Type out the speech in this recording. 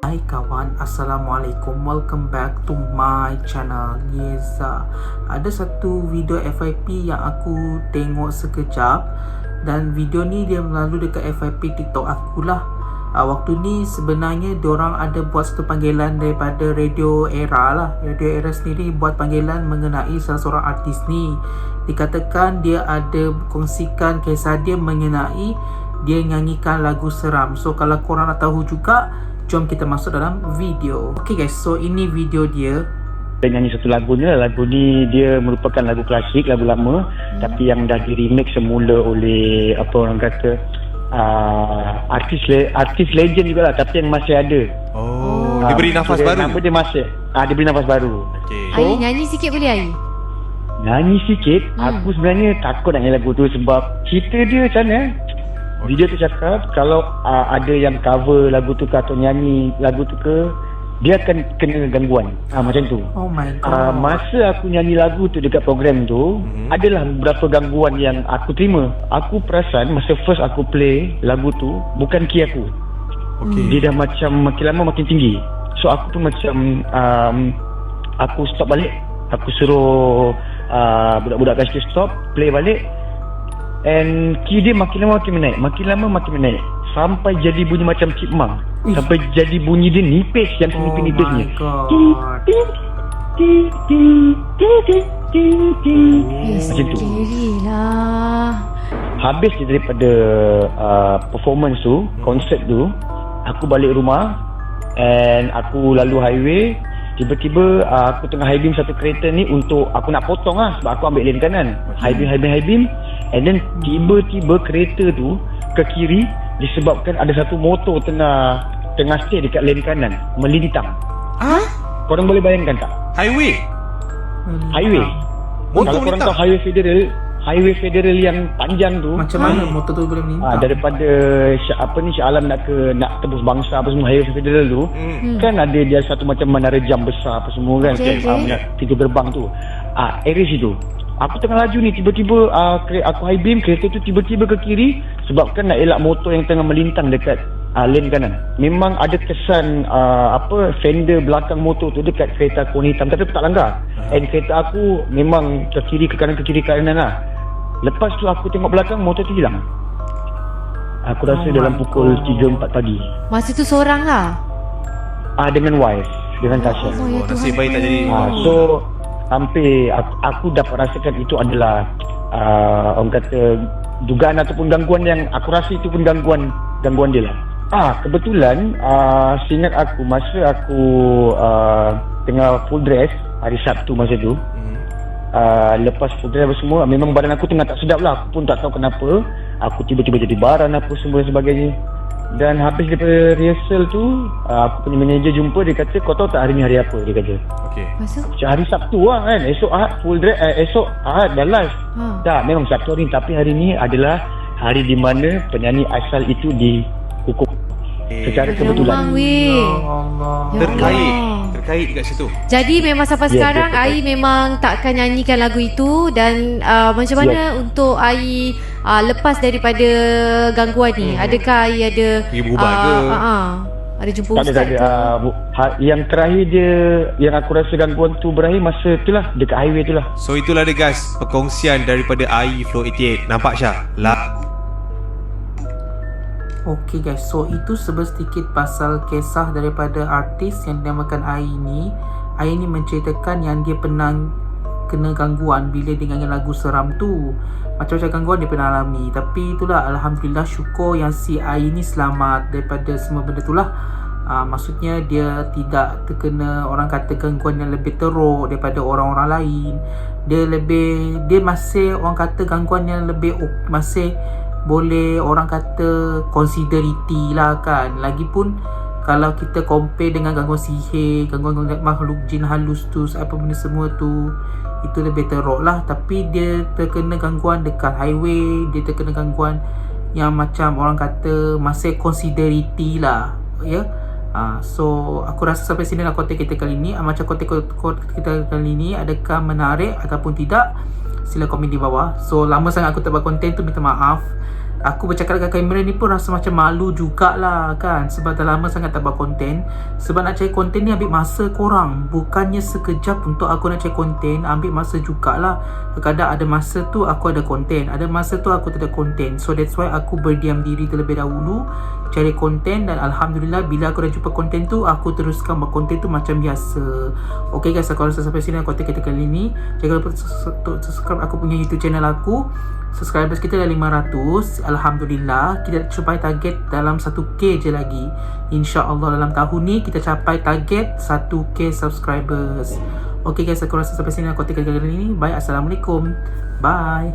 Hai kawan, Assalamualaikum. Welcome back to my channel Yeza. Ada satu video FYP yang aku tengok sekejap, dan video ni dia melalui dekat FYP TikTok akulah. Waktu ni sebenarnya diorang ada buat satu panggilan daripada Radio Era lah. Radio Era sendiri buat panggilan mengenai salah seorang artis ni. Dikatakan dia ada kongsikan kisah dia mengenai dia nyanyikan lagu seram. So kalau korang nak tahu juga, jom kita masuk dalam video. Okay guys, so ini video dia. Dia nyanyi satu lagu ni. Lagu ni dia merupakan lagu klasik, lagu lama, tapi yang dah di remake semula oleh apa orang kata artis legend jugalah, tapi yang masih ada. Dia beri nafas baru. Dia masih dia beri nafas baru. Okay. So, Ai nyanyi sikit boleh Ai? Nyanyi sikit. Aku sebenarnya takut nak nyanyi lagu tu sebab cerita dia macam mana. Video tu cakap kalau ada yang cover lagu tu ke atau nyanyi lagu tu ke, dia akan kena gangguan. Macam tu. Oh my god. Masa aku nyanyi lagu tu dekat program tu, adalah beberapa gangguan yang aku terima. Aku perasan masa first aku play lagu tu, bukan key aku. Okay. Dia dah macam makin lama makin tinggi. So aku pun macam aku stop balik. Aku suruh budak-budak kat situ stop, play balik. And key dia makin lama makin menaik, makin lama makin menaik, sampai jadi bunyi macam chipmunk. Sampai jadi bunyi dia nipis, yang nipis-nipisnya. Macam tu. Lah. Habis je daripada performance tu, konsert tu, aku balik rumah and aku lalu highway. Tiba-tiba aku tengah high beam satu kereta ni untuk aku nak potong lah, sebab aku ambil lane kanan. High beam. And then tiba-tiba kereta tu ke kiri disebabkan ada satu motor tengah stay dekat lane kanan, melintang. Korang boleh bayangkan tak? Highway. Motor Kalau korang melintang? tahu highway federal yang panjang tu, Macam mana motor tu boleh melintang? daripada Shah Alam nak tebus bangsa apa semua, highway federal tu kan ada dia satu macam menara jam besar apa semua kan. Okay. Tiga gerbang tu. Area situ. Aku tengah laju ni, tiba-tiba aku high beam, kereta tu tiba-tiba ke kiri sebabkan nak elak motor yang tengah melintang dekat lane kanan. Memang ada kesan fender belakang motor tu dekat kereta aku hitam, tapi tak langgar. And kereta aku memang ke kiri ke kanan lah. Lepas tu aku tengok belakang, motor tu hilang. Aku rasa dalam pukul 3-4 pagi. Masa tu seorang lah. Dengan wife, dengan Tasha. ya Nasib baik tak jadi. So hampir aku dapat rasakan itu adalah orang kata dugaan ataupun gangguan yang aku rasa itu pun gangguan dia lah. Kebetulan seingat aku masa aku tengah full dress hari Sabtu masa tu, lepas full dress apa semua, memang badan aku tengah tak sedap lah. Aku pun tak tahu kenapa aku tiba-tiba jadi baran apa semua dan sebagainya. Dan habis daripada rehearsal tu, aku punya manager jumpa, dia kata, kau tahu tak hari ni hari apa? Dia kata. Okay. Masa? Macam hari Sabtu lah kan. Esok Ahad full dress, esok Ahad dah live. Tak, memang Sabtu hari ni, tapi hari ni adalah hari di mana penyanyi asal itu dihukum secara kebetulan. weh. Allah. Ya Terkait dekat situ. Jadi memang sampai Ya, sekarang betul. Ai memang takkan nyanyikan lagu itu. Dan macam mana untuk Ai lepas daripada gangguan ni? Adakah Ai ada Pergi berubat ke? ada jumpa Tak ada, ustaz tak ada. Yang terakhir dia, yang aku rasa gangguan tu berakhir masa tu lah, dekat highway tu lah. So itulah dia guys, perkongsian daripada AI Flow 88. Nampak Syah? Okay guys, so itu sedikit pasal kisah daripada artis yang dinamakan Ai ni. Ai ni menceritakan yang dia pernah kena gangguan bila dia nyanyi lagu seram tu. Macam-macam gangguan dia pernah alami. Tapi itulah, Alhamdulillah, syukur yang si Ai ni selamat daripada semua benda tu lah. Maksudnya dia tidak terkena orang kata gangguan yang lebih teruk daripada orang-orang lain. Dia masih orang kata gangguan yang lebih masih boleh orang kata considerity lah kan. Lagipun kalau kita compare dengan gangguan sihir, gangguan makhluk jin halus tu, apa benda semua tu, itu lebih teruk lah. Tapi dia terkena gangguan dekat highway, dia terkena gangguan yang macam orang kata masih considerity lah, ya. So aku rasa sampai sini lah konten kita kali ni. Macam konten kita kali ni, adakah menarik ataupun tidak? Sila komen di bawah. So lama sangat aku tak buat konten tu, minta maaf. aku bercakap dengan kamera ni pun rasa macam malu jugalah kan, sebab dah lama sangat tak buat konten. Sebab nak cari konten ni ambil masa korang, bukannya sekejap untuk aku nak cari konten, ambil masa jugalah. Kadang ada masa tu aku ada konten, ada masa tu aku tak ada konten. So that's why aku berdiam diri terlebih dahulu cari konten, dan Alhamdulillah bila aku dah jumpa konten tu, aku teruskan buat konten tu macam biasa. Okay guys, aku rasa sampai sini konten kita kali ni. Jangan lupa untuk subscribe aku punya YouTube channel aku. Subscribers kita dah 500. Alhamdulillah, kita capai target dalam 1k je lagi. InsyaAllah dalam tahun ni kita capai target 1k subscribers. Okay guys, aku rasa sampai sini konten kita kali ni. Bye, Assalamualaikum. Bye.